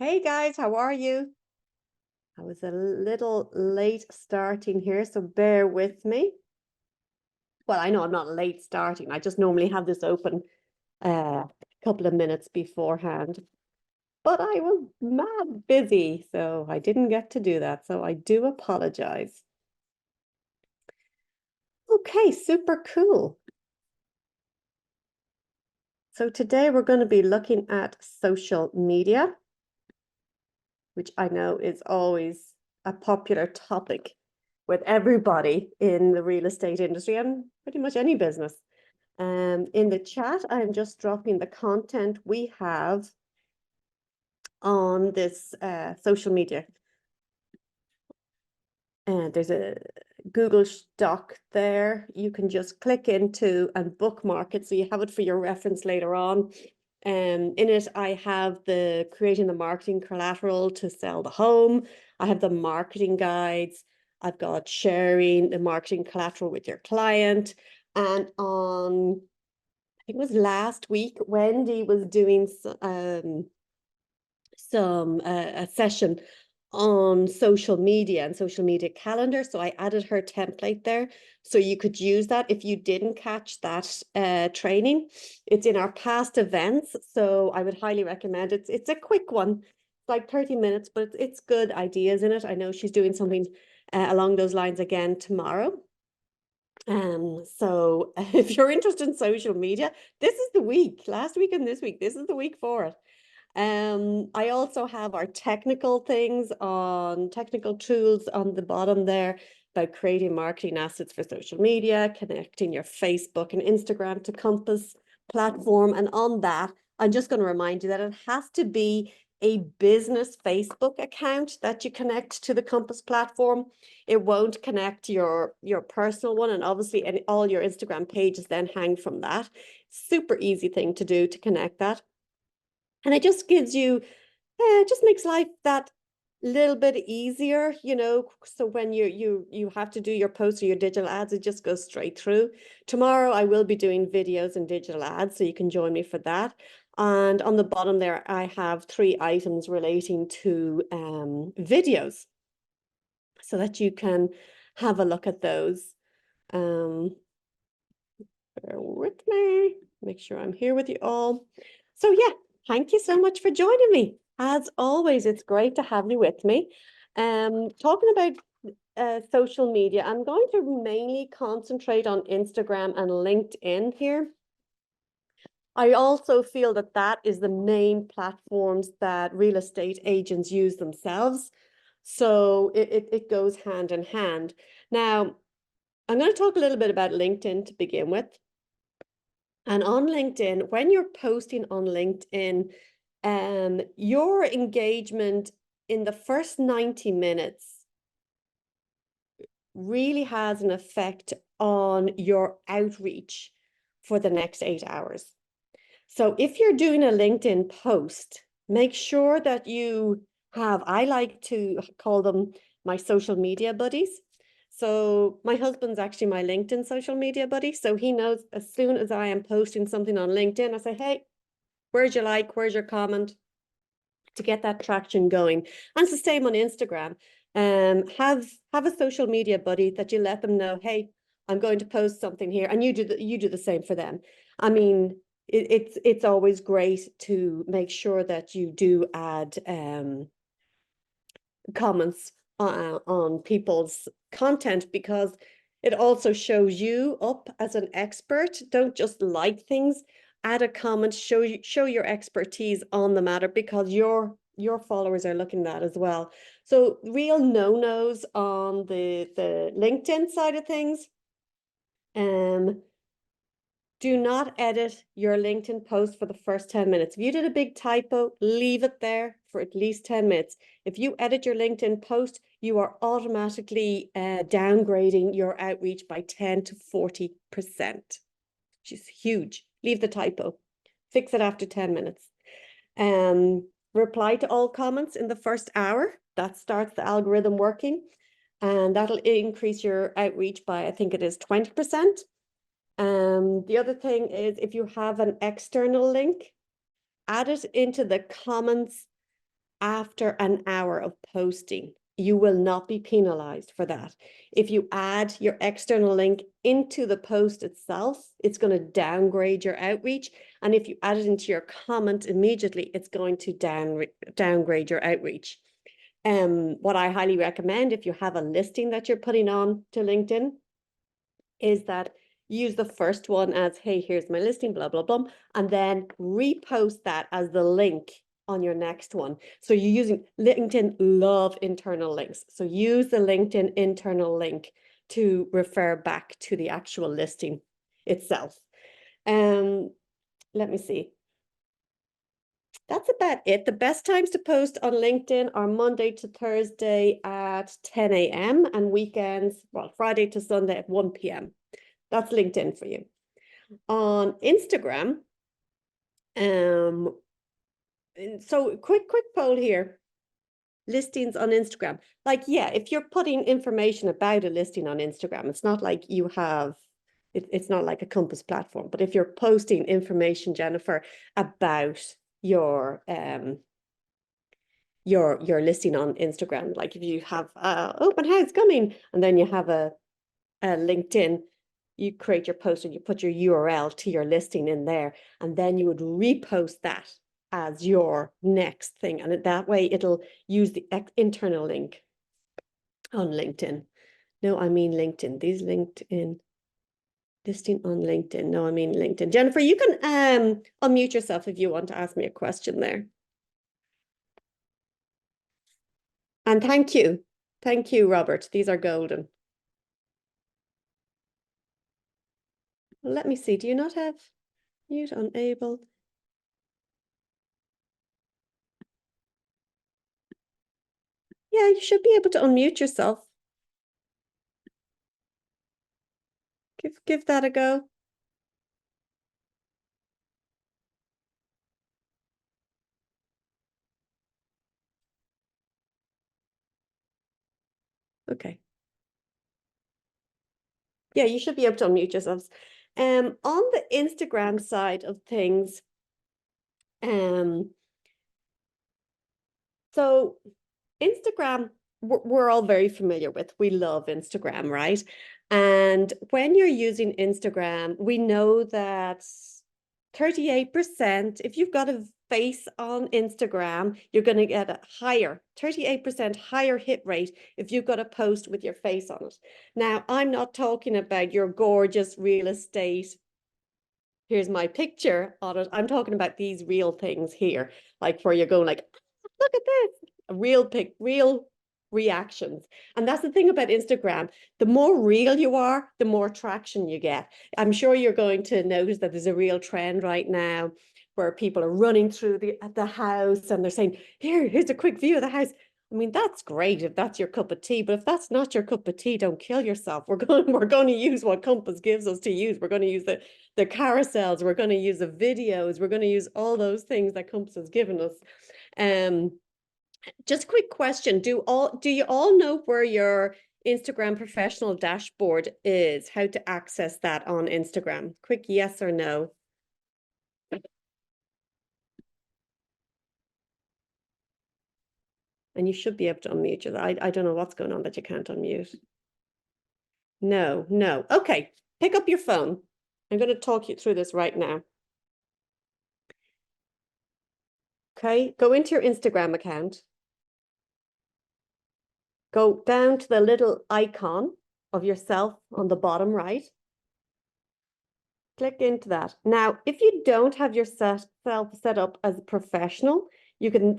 Hey guys, how are you? I was a little late starting here, so bear with me. Well, I know I'm not late starting. I just normally have this open a couple of minutes beforehand. But I was mad busy, so I didn't get to do that. So I do apologize. Okay, super cool. So today we're going to be looking at social media, which I know is always a popular topic with everybody in the real estate industry and pretty much any business. In the chat, I'm just dropping the content we have on this social media. And there's a Google Doc there. You can just click into and bookmark it so you have it for your reference later on. In it, I have the creating the marketing collateral to sell the home. I have the marketing guides. I've got sharing the marketing collateral with your client. And on, I think it was last week, Wendy was doing a session on social media and social media calendar. So I added her template there. So you could use that if you didn't catch that training. It's in our past events. So I would highly recommend it. It's a quick one. It's like 30 minutes, but it's good ideas in it. I know she's doing something along those lines again tomorrow. So if you're interested in social media, this is the week, last week and this week, this is the week for it. I also have our technical things on technical tools on the bottom there about creating marketing assets for social media, connecting your Facebook and Instagram to Compass platform. And on that, I'm just going to remind you that it has to be a business Facebook account that you connect to the Compass platform. It won't connect your personal one, and obviously all your Instagram pages then hang from that. Super easy thing to do to connect that. And it just gives you, it just makes life that little bit easier, so when you have to do your posts or your digital ads, it just goes straight through. Tomorrow I will be doing videos and digital ads, so you can join me for that. And on the bottom there, I have 3 items relating to videos so that you can have a look at those. Bear with me, make sure I'm here with you all. So yeah, thank you so much for joining me. As always, it's great to have you with me. Talking about social media, I'm going to mainly concentrate on Instagram and LinkedIn here. I also feel that that is the main platforms that real estate agents use themselves. So it goes hand in hand. Now, I'm going to talk a little bit about LinkedIn to begin with. And on LinkedIn, when you're posting on LinkedIn, your engagement in the first 90 minutes really has an effect on your outreach for the next 8 hours. So if you're doing a LinkedIn post, make sure that you have, I like to call them my social media buddies. So my husband's actually my LinkedIn social media buddy. So he knows as soon as I am posting something on LinkedIn, I say, hey, where's your like, where's your comment, to get that traction going. And it's the same on Instagram. Have a social media buddy that you let them know, hey, I'm going to post something here, and you do the same for them. I mean, it's always great to make sure that you do add comments on people's content, because it also shows you up as an expert. Don't just like things, add a comment, show your expertise on the matter, because your followers are looking at that as well. So real no-nos on the LinkedIn side of things. Do not edit your LinkedIn post for the first 10 minutes. If you did a big typo, leave it there for at least 10 minutes. If you edit your LinkedIn post, you are automatically downgrading your outreach by 10 to 40%, which is huge. Leave the typo. Fix it after 10 minutes. Reply to all comments in the first hour. That starts the algorithm working, and that'll increase your outreach by, I think it is 20%. The other thing is, if you have an external link, add it into the comments after an hour of posting. You will not be penalized for that. If you add your external link into the post itself, it's going to downgrade your outreach. And if you add it into your comment immediately, it's going to downgrade your outreach. What I highly recommend if you have a listing that you're putting on to LinkedIn is that use the first one as, hey, here's my listing, blah, blah, blah, and then repost that as the link on your next one. So you're using LinkedIn love internal links. So use the LinkedIn internal link to refer back to the actual listing itself. Let me see. That's about it. The best times to post on LinkedIn are Monday to Thursday at 10 a.m. and weekends, well, Friday to Sunday at 1 p.m. That's LinkedIn for you. On Instagram, so quick poll here. Listings on Instagram. Like, yeah, if you're putting information about a listing on Instagram, it's not like you have, it's not like a Compass platform, but if you're posting information, Jennifer, about your listing on Instagram, like if you have open house coming and then you have a LinkedIn, you create your post and you put your URL to your listing in there, and then you would repost that as your next thing. And that way it'll use the internal link on LinkedIn. No, I mean LinkedIn. These LinkedIn listing on LinkedIn. No, I mean LinkedIn. Jennifer, you can unmute yourself if you want to ask me a question there. And thank you. Thank you, Robert. These are golden. Well, let me see. Do you not have mute unable? Yeah, you should be able to unmute yourself. Give that a go. Okay. Yeah, you should be able to unmute yourselves. On the Instagram side of things, so Instagram, we're all very familiar with. We love Instagram, right? And when you're using Instagram, we know that 38%, if you've got a face on Instagram, you're going to get a higher, 38% higher hit rate if you've got a post with your face on it. Now, I'm not talking about your gorgeous real estate. Here's my picture on it. I'm talking about these real things here, like where you're going like, look at this, real reactions. And that's the thing about Instagram. The more real you are, the more traction you get. I'm sure you're going to notice that there's a real trend right now where people are running through the house and they're saying, here's a quick view of the house. I mean, that's great if that's your cup of tea, but if that's not your cup of tea, don't kill yourself. We're going to use what Compass gives us to use. We're going to use the carousels. We're going to use the videos. We're going to use all those things that Compass has given us. Just a quick question. Do you all know where your Instagram professional dashboard is? How to access that on Instagram? Quick yes or no. And you should be able to unmute you. I don't know what's going on that you can't unmute. No. Okay, pick up your phone. I'm going to talk you through this right now. Okay, go into your Instagram account. Go down to the little icon of yourself on the bottom right. Click into that. Now, if you don't have yourself set up as a professional,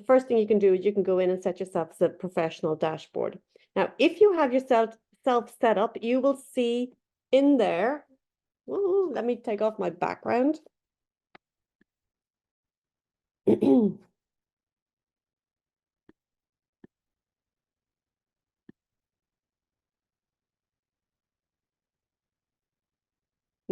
first thing you can do is you can go in and set yourself as a professional dashboard. Now, if you have yourself set up, you will see in there, let me take off my background.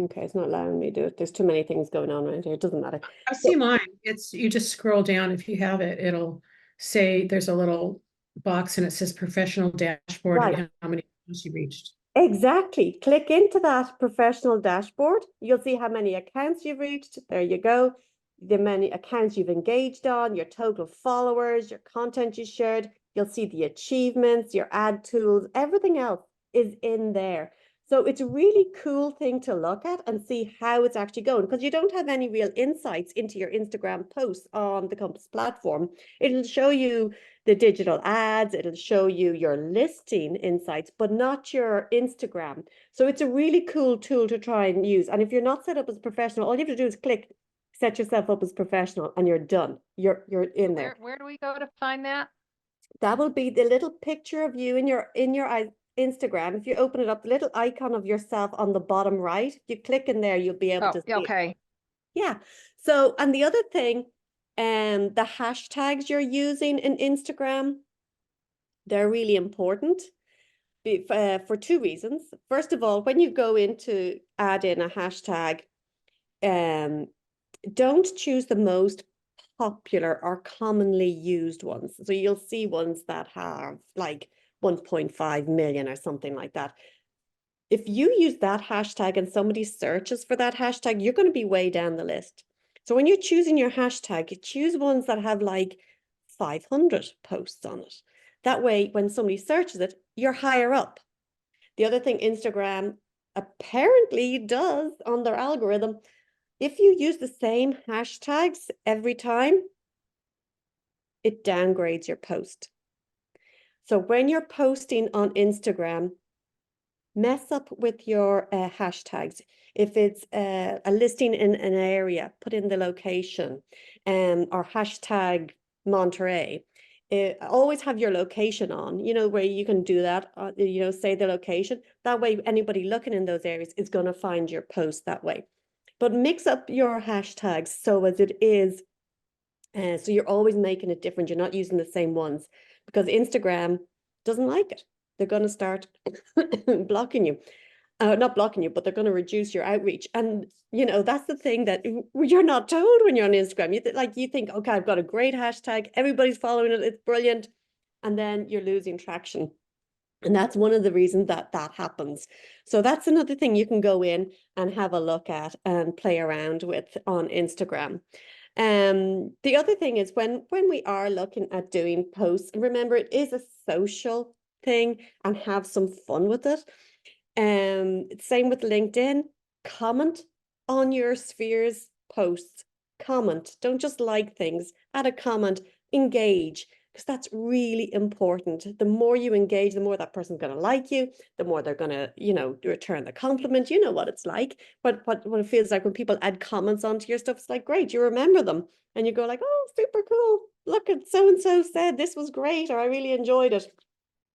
Okay, it's not allowing me to do it. There's too many things going on around here. It doesn't matter. I see mine. It's you just scroll down if you have it. It'll say there's a little box and it says professional dashboard Right. and how many accounts you reached. Exactly. Click into that professional dashboard. You'll see how many accounts you've reached. There you go. the many accounts you've engaged on, your total followers, your content you shared. You'll see the achievements, your ad tools, everything else is in there. So it's a really cool thing to look at and see how it's actually going, because you don't have any real insights into your Instagram posts on the Compass platform. It'll show you the digital ads, it'll show you your listing insights, but not your Instagram. So it's a really cool tool to try and use. And if you're not set up as a professional, all you have to do is click set yourself up as professional and you're done. You're in there. Where do we go to find that? That will be the little picture of you in your Instagram. If you open it up, the little icon of yourself on the bottom right, you click in there, you'll be able to see it. Okay. Yeah. So, and the other thing, the hashtags you're using in Instagram, they're really important for two reasons. First of all, when you go in to add in a hashtag, don't choose the most popular or commonly used ones. So you'll see ones that have like 1.5 million or something like that. If you use that hashtag and somebody searches for that hashtag, you're going to be way down the list. So when you're choosing your hashtag, you choose ones that have like 500 posts on it. That way, when somebody searches it, you're higher up. The other thing Instagram apparently does on their algorithm, if you use the same hashtags every time, it downgrades your post. So when you're posting on Instagram, mess up with your hashtags. If it's a listing in an area, put in the location, or hashtag Monterey. Always have your location on, where you can do that, say the location. That way, anybody looking in those areas is going to find your post that way. But mix up your hashtags so as it is, so you're always making it different. You're not using the same ones, because Instagram doesn't like it. They're going to start blocking you. Not blocking you, but they're going to reduce your outreach. And, that's the thing that you're not told when you're on Instagram. You think, okay, I've got a great hashtag. Everybody's following it. It's brilliant. And then you're losing traction. And that's one of the reasons that happens. So that's another thing you can go in and have a look at and play around with on Instagram. The other thing is when we are looking at doing posts, remember it is a social thing and have some fun with it. Same with LinkedIn. Comment on your sphere's posts. Comment. Don't just like things. Add a comment. Engage, because that's really important. The more you engage, the more that person's going to like you, the more they're going to, return the compliment. You know what it's like. But what it feels like when people add comments onto your stuff, it's like, great, you remember them. And you go like, oh, super cool. Look at so-and-so said this was great, or I really enjoyed it.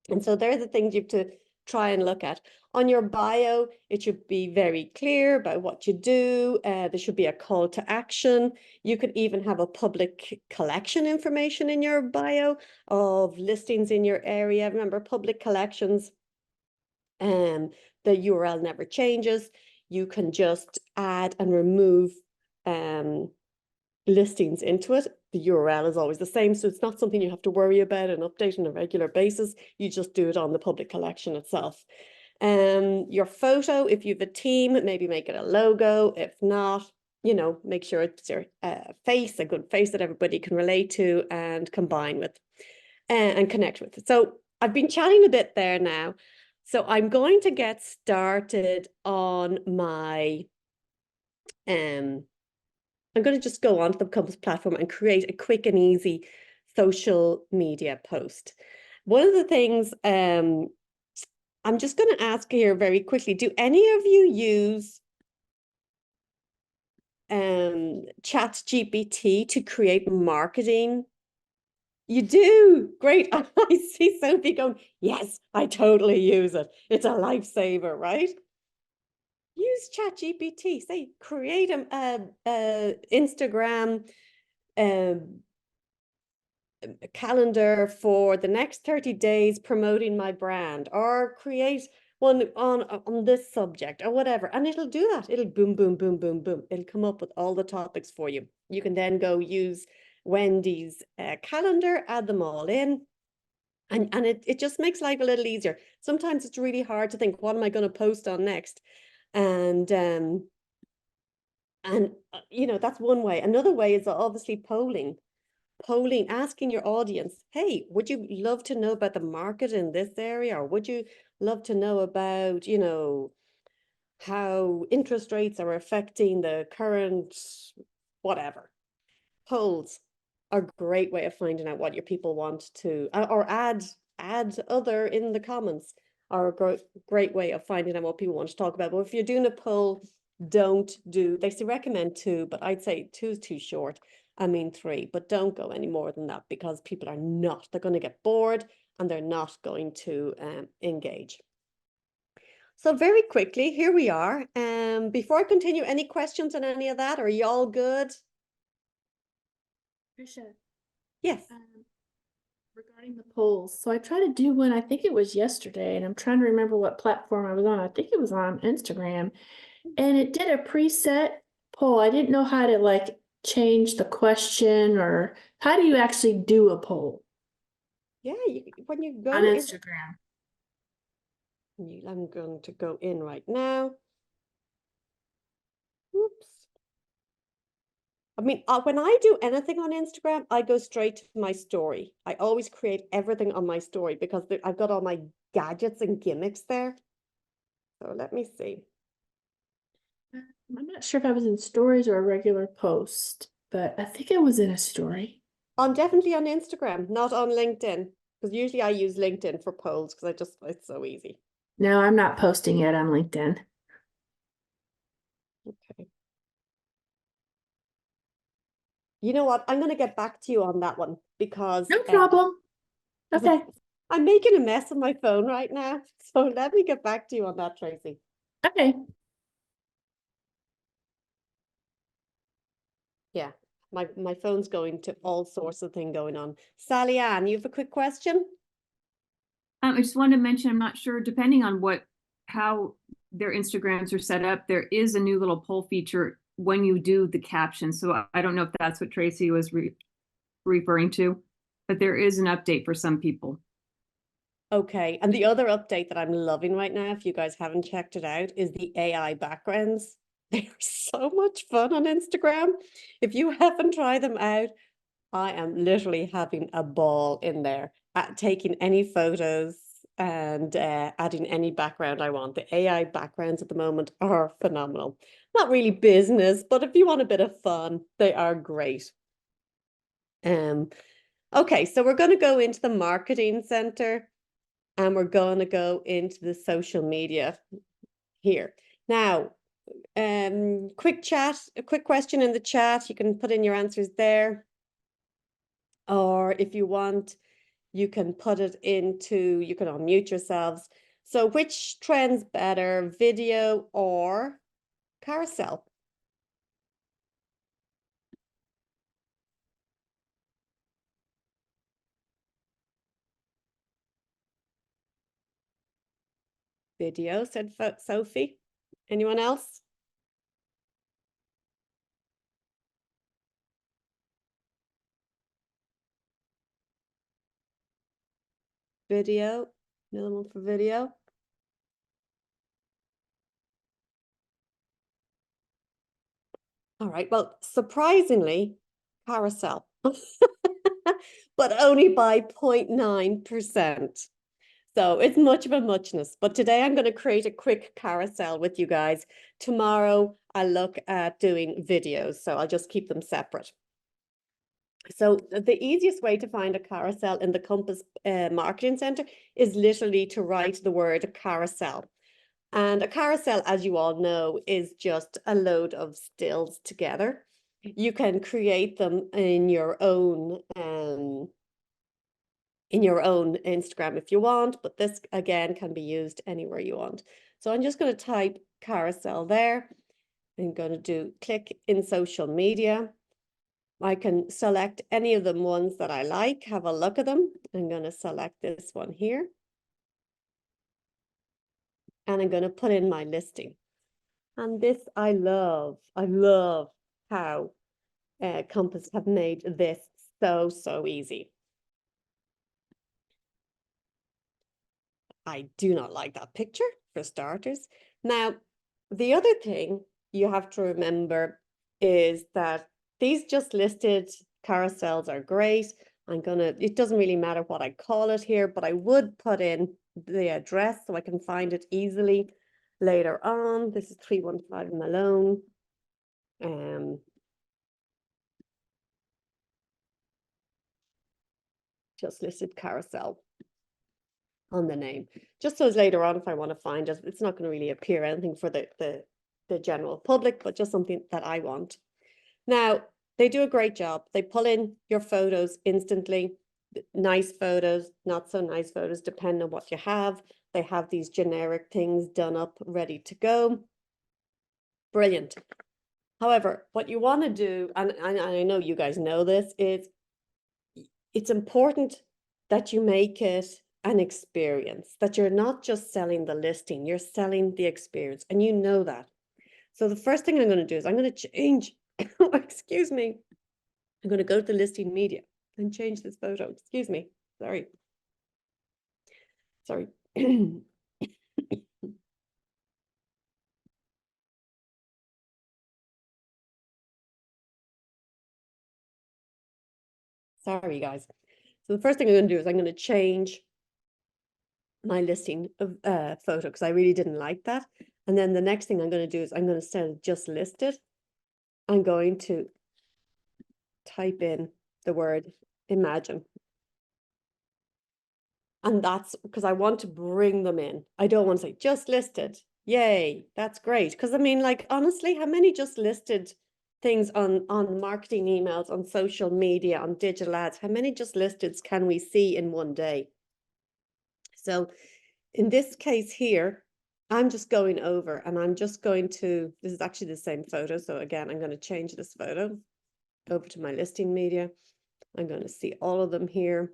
And so they're the things you have to try and look at. On your bio, it should be very clear about what you do. There should be a call to action. You could even have a public collection information in your bio of listings in your area. Remember, public collections, the URL never changes. You can just add and remove listings into it. The URL is always the same, so it's not something you have to worry about and update on a regular basis. You just do it on the public collection itself. Your photo, if you have a team, maybe make it a logo. If not, make sure it's your face, a good face that everybody can relate to and combine with and connect with. So I've been chatting a bit there now. So I'm going to get started on my I'm going to just go onto the Compass platform and create a quick and easy social media post. One of the things I'm just going to ask here very quickly, do any of you use ChatGPT to create marketing? You do? Great. I see Sophie going, yes, I totally use it. It's a lifesaver, right? Use ChatGPT. Say, create a Instagram calendar for the next 30 days promoting my brand, or create one on this subject or whatever, and it'll do that. It'll boom, boom, boom, boom, boom. It'll come up with all the topics for you. You can then go use Wendy's calendar, add them all in, and it just makes life a little easier. Sometimes it's really hard to think, what am I going to post on next? And And, that's one way. Another way is obviously polling, asking your audience, hey, would you love to know about the market in this area? Or would you love to know about, how interest rates are affecting the current whatever? Polls are a great way of finding out what your people want to, or add other in the comments are a great way of finding out what people want to talk about. But if you're doing a poll, they say recommend two, but I'd say two is too short. I mean three, but don't go any more than that because people are not. They're going to get bored and they're not going to engage. So very quickly, here we are. Before I continue, any questions on any of that? Are you all good? Trisha, Yes. regarding the polls, so I tried to do one, I think it was yesterday, and I'm trying to remember what platform I was on. I think it was on Instagram, and it did a preset poll. I didn't know how to like change the question, or how do you actually do a poll Yeah, when you on go in, Instagram? I'm going to go in right now. Oops. I mean, when I do anything on Instagram, I go straight to my story. I always create everything on my story because I've got all my gadgets and gimmicks there. So let me see. I'm not sure if I was in stories or a regular post, but I think it was in a story. I'm definitely on Instagram, not on LinkedIn, because usually I use LinkedIn for polls because it's so easy. No, I'm not posting it on LinkedIn. Okay. You know what? I'm going to get back to you on that one because No problem. Okay. I'm making a mess of my phone right now. So let me get back to you on that, Tracy. Okay. Yeah, my phone's going to all sorts of things going on. Sally Ann, you have a quick question? I just wanted to mention, I'm not sure, depending on how their Instagrams are set up, there is a new little poll feature when you do the caption. So I don't know if that's what Tracy was referring to, but there is an update for some people. Okay, and the other update that I'm loving right now, if you guys haven't checked it out, is the AI backgrounds. They are so much fun on Instagram. If you haven't tried them out, I am literally having a ball in there at taking any photos and adding any background I want. The AI backgrounds at the moment are phenomenal. Not really business, but if you want a bit of fun, they are great. Okay, so we're going to go into the marketing center and we're going to go into the social media here. Now, a quick question in the chat. You can put in your answers there. Or if you want, you can you can unmute yourselves. So which trends better, video or carousel? Video, said Sophie. Anyone else? Video, no one for video. All right, well, surprisingly, carousel, but only by 0.9%. So it's much of a muchness. But today I'm going to create a quick carousel with you guys. Tomorrow I'll look at doing videos, so I'll just keep them separate. So the easiest way to find a carousel in the Compass Marketing Center is literally to write the word carousel. And a carousel, as you all know, is just a load of stills together. You can create them in your own Instagram if you want, but this again can be used anywhere you want. So I'm just going to type carousel there. I'm going to do click in social media. I can select any of the ones that I like, have a look at them. I'm going to select this one here. And I'm going to put in my listing. And this I love. I love how Compass have made this so easy. I do not like that picture for starters. Now, the other thing you have to remember is that these just listed carousels are great. It doesn't really matter what I call it here, but I would put in the address so I can find it easily later on. This is 315 Malone. Just listed carousel on the name. Just so as later on, if I want to find it, it's not going to really appear anything for the general public, but just something that I want. Now, they do a great job. They pull in your photos instantly. Nice photos, not so nice photos, depending on what you have. They have these generic things done up, ready to go. Brilliant. However, what you want to do, and I know you guys know this, is it's important that you make it an experience, that you're not just selling the listing, you're selling the experience, and you know that. So the first thing I'm going to do is I'm going to change, excuse me, I'm going to go to the listing media and change this photo. Excuse me, sorry. Sorry, guys. So the first thing I'm going to do is I'm going to change my listing of photo because I really didn't like that. And then the next thing I'm going to do is I'm going to send just listed. I'm going to type in the word imagine. And that's because I want to bring them in. I don't want to say just listed. Yay, that's great. Because I mean, like, honestly, how many just listed things on marketing emails, on social media, on digital ads, how many just listeds can we see in one day? So in this case here, I'm just going over and I'm just going to, this is actually the same photo. So again, I'm going to change this photo over to my listing media. I'm going to see all of them here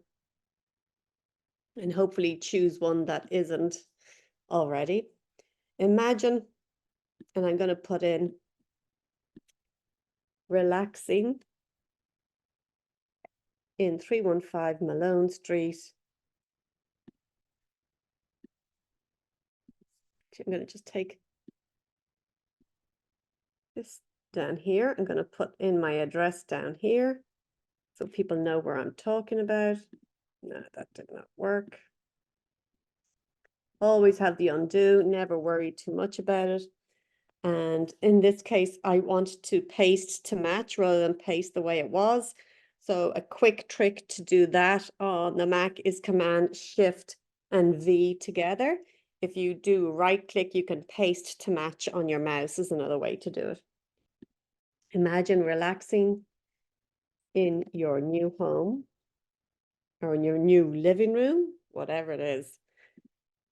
and hopefully choose one that isn't already. Imagine, and I'm going to put in relaxing in 315 Malone Street. I'm going to just take this down here. I'm going to put in my address down here so people know where I'm talking about. No, that did not work. Always have the undo, never worry too much about it. And in this case, I want to paste to match rather than paste the way it was. So a quick trick to do that on the Mac is Command Shift and V together. If you do right click, you can paste to match on your mouse is another way to do it. Imagine relaxing in your new home or in your new living room, whatever it is.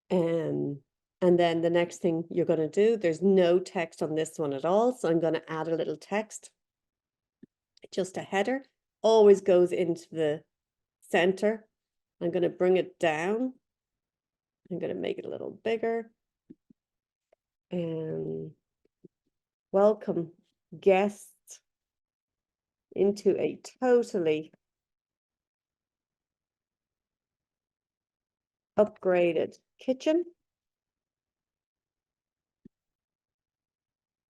And then the next thing you're going to do, there's no text on this one at all. So I'm going to add a little text, just a header, always goes into the center. I'm going to bring it down. I'm going to make it a little bigger. And welcome guests into a totally upgraded kitchen.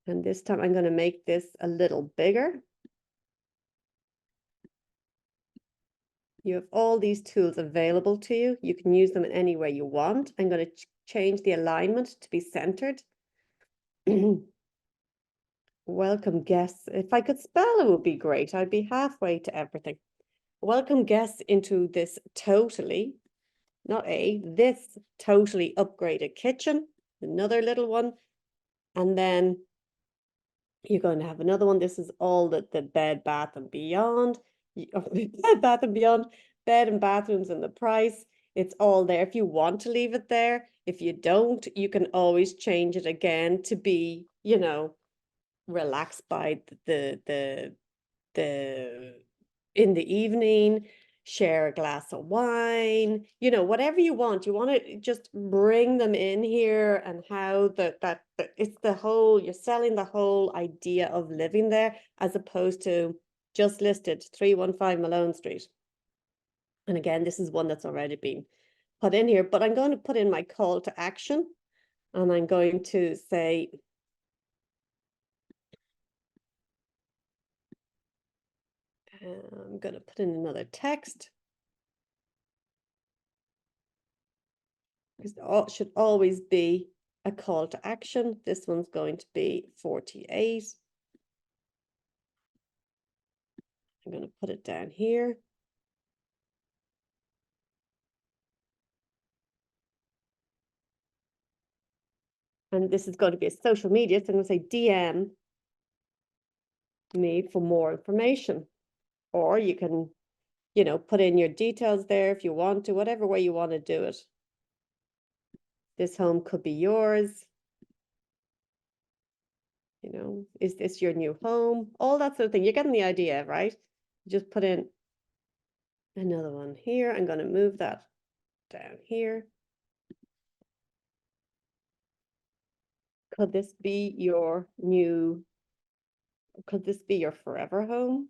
And this time I'm going to make this a little bigger. You have all these tools available to you. You can use them in any way you want. I'm going to change the alignment to be centered. Welcome guests. If I could spell, it would be great. I'd be halfway to everything. Welcome guests into this totally, this totally upgraded kitchen. Another little one. And then you're going to have another one. This is all the bed, bath, and beyond. Bed, bath, and beyond. Bed and bathrooms and the price. It's all there. If you want to leave it there, if you don't, you can always change it again to be, you know, relaxed by the in the evening, share a glass of wine, you know, whatever you want to just bring them in here. And how that it's the whole, you're selling the whole idea of living there as opposed to just listed 315 Malone Street. And again, this is one that's already been put in here, but I'm going to put in my call to action and I'm going to say I'm going to put in another text. Because it should always be a call to action. This one's going to be 48. I'm going to put it down here. And this is going to be a social media. So I'm going to say DM me for more information. Or you can, you know, put in your details there if you want to, whatever way you want to do it. This home could be yours. You know, is this your new home? All that sort of thing. You're getting the idea, right? Just put in another one here. I'm going to move that down here. Could this be your new, could this be your forever home?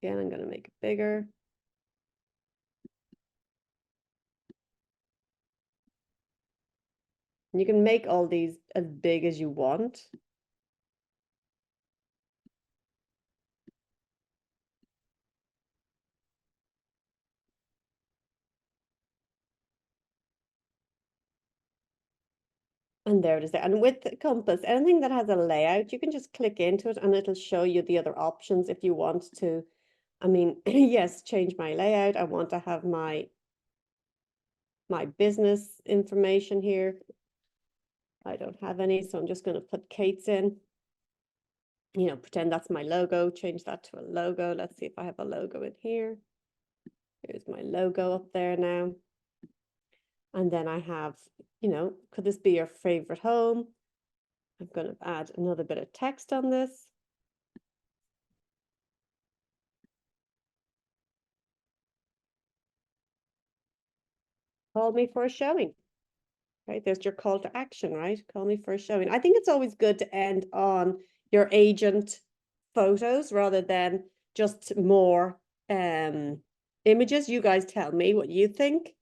Again, I'm going to make it bigger. And you can make all these as big as you want. And there it is there. And with the compass, anything that has a layout, you can just click into it and it'll show you the other options if you want to. I mean, yes, change my layout. I want to have my business information here. I don't have any, so I'm just going to put Kate's in. You know, pretend that's my logo, change that to a logo. Let's see if I have a logo in here. Here's my logo up there now. And then I have, you know, could this be your favorite home? I'm going to add another bit of text on this. Call me for a showing. Right, there's your call to action, right? Call me for a showing. I think it's always good to end on your agent photos rather than just more images. You guys tell me what you think.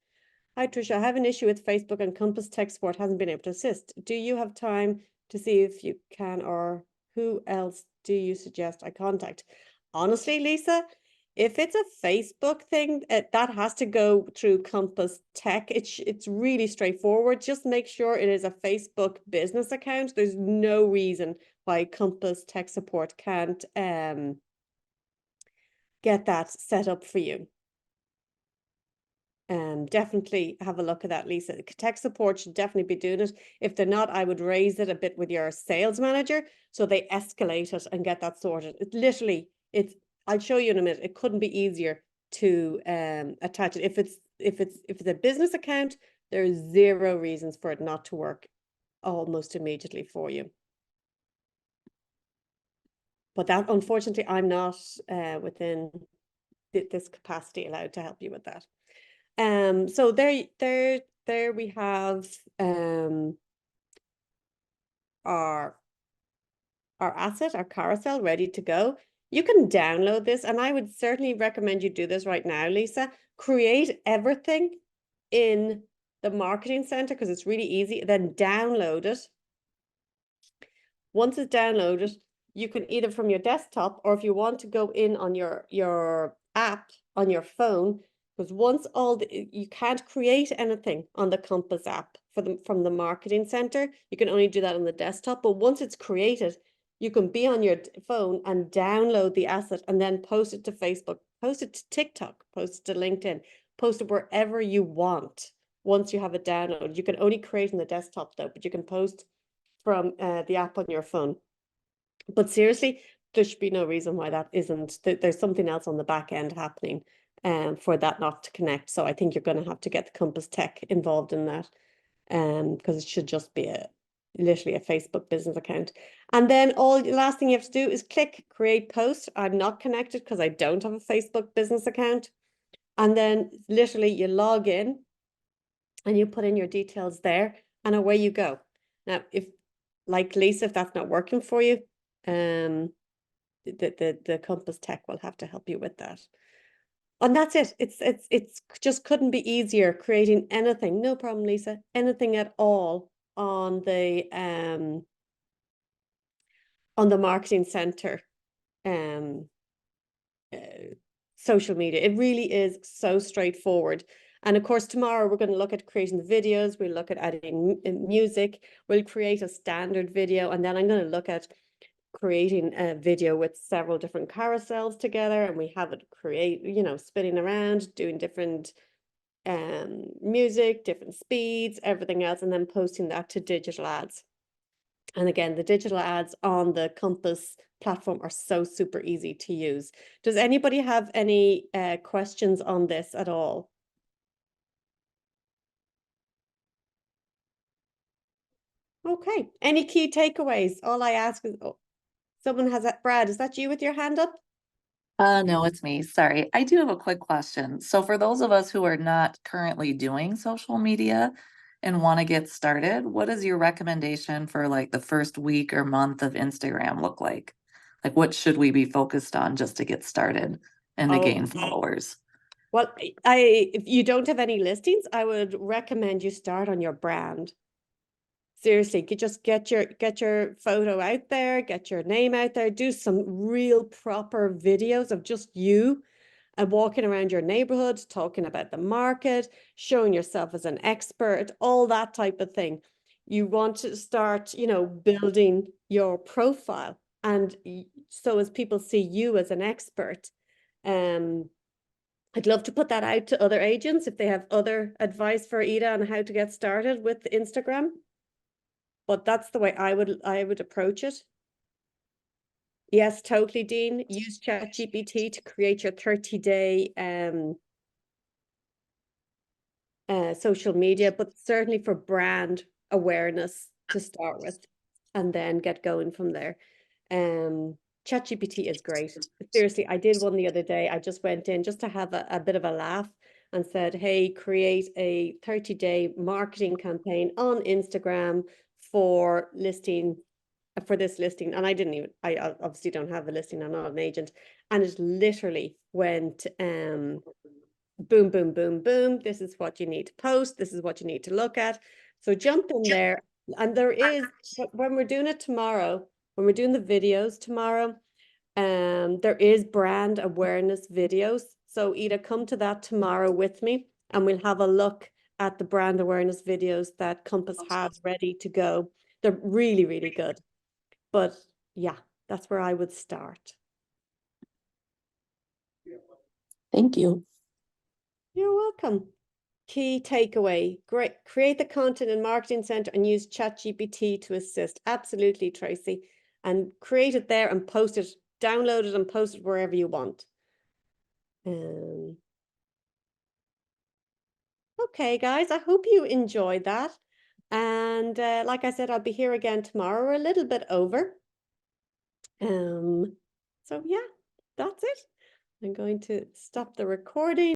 Hi, Tricia. I have an issue with Facebook and Compass Tech Support hasn't been able to assist. Do you have time to see if you can, or who else do you suggest I contact? Honestly, Lisa, if it's a Facebook thing, that has to go through Compass Tech. It's really straightforward. Just make sure it is a Facebook business account. There's no reason why Compass Tech Support can't get that set up for you. Definitely have a look at that, Lisa. Tech support should definitely be doing it. If they're not, I would raise it a bit with your sales manager so they escalate it and get that sorted. It literally, I'll show you in a minute. It couldn't be easier to attach it. If it's a business account, there's zero reasons for it not to work almost immediately for you. But that, unfortunately, I'm not within this capacity allowed to help you with that. So there we have our asset, our carousel ready to go. You can download this, and I would certainly recommend you do this right now, Lisa. Create everything in the marketing center because it's really easy. Then download it. Once it's downloaded, you can either from your desktop, or if you want to go in on your app on your phone, because once you can't create anything on the Compass app from the marketing center. You can only do that on the desktop. But once it's created, you can be on your phone and download the asset and then post it to Facebook, post it to TikTok, post it to LinkedIn, post it wherever you want. Once you have it downloaded, you can only create on the desktop though, but you can post from the app on your phone. But seriously, there should be no reason why that isn't. There's something else on the back end happening for that not to connect. So I think you're going to have to get the Compass Tech involved in that because it should just be literally a Facebook business account. And then the last thing you have to do is click create post. I'm not connected because I don't have a Facebook business account. And then literally you log in and you put in your details there and away you go. Now, like Lisa, if that's not working for you, the Compass Tech will have to help you with that. And that's it. It's just couldn't be easier creating anything. No problem, Lisa. Anything at all on the marketing center uh, social media. It really is so straightforward. And of course, tomorrow we're going to look at creating the videos. We'll look at adding music. We'll create a standard video, and then I'm going to look at creating a video with several different carousels together, and we have it create, spinning around, doing different music, different speeds, everything else, and then posting that to digital ads. And again, the digital ads on the Compass platform are so super easy to use. Does anybody have any questions on this at all? Okay, any key takeaways? All I ask is, oh, someone has that. Brad, is that you with your hand up? No, it's me. Sorry. I do have a quick question. So for those of us who are not currently doing social media and want to get started, what is your recommendation for like the first week or month of Instagram look like? Like what should we be focused on just to get started and to gain followers? Well, if you don't have any listings, I would recommend you start on your brand. Seriously, just get your photo out there, get your name out there, do some real proper videos of just you and walking around your neighborhood, talking about the market, showing yourself as an expert, all that type of thing. You want to start, building your profile. And so as people see you as an expert, I'd love to put that out to other agents if they have other advice for Ida on how to get started with Instagram. But that's the way I would approach it. Yes, totally, Dean. Use ChatGPT to create your 30-day social media, but certainly for brand awareness to start with, and then get going from there. ChatGPT is great. Seriously, I did one the other day. I just went in just to have a bit of a laugh and said, hey, create a 30-day marketing campaign on Instagram for listing for this listing. And I obviously don't have a listing. I'm not an agent. And it literally went boom, boom, boom, boom. This is what you need to post. This is what you need to look at. So jump in there. And there is, when we're doing it tomorrow, when we're doing the videos tomorrow, there is brand awareness videos. So Ida, come to that tomorrow with me and we'll have a look at the brand awareness videos that Compass has ready to go. They're really, really good. But yeah, that's where I would start. Thank you. You're welcome. Key takeaway, great. Create the content in Marketing Center and use ChatGPT to assist. Absolutely, Tracy. And create it there and post it, download it and post it wherever you want. Okay, guys, I hope you enjoyed that. And like I said, I'll be here again tomorrow. We're a little bit over. So yeah, that's it. I'm going to stop the recording.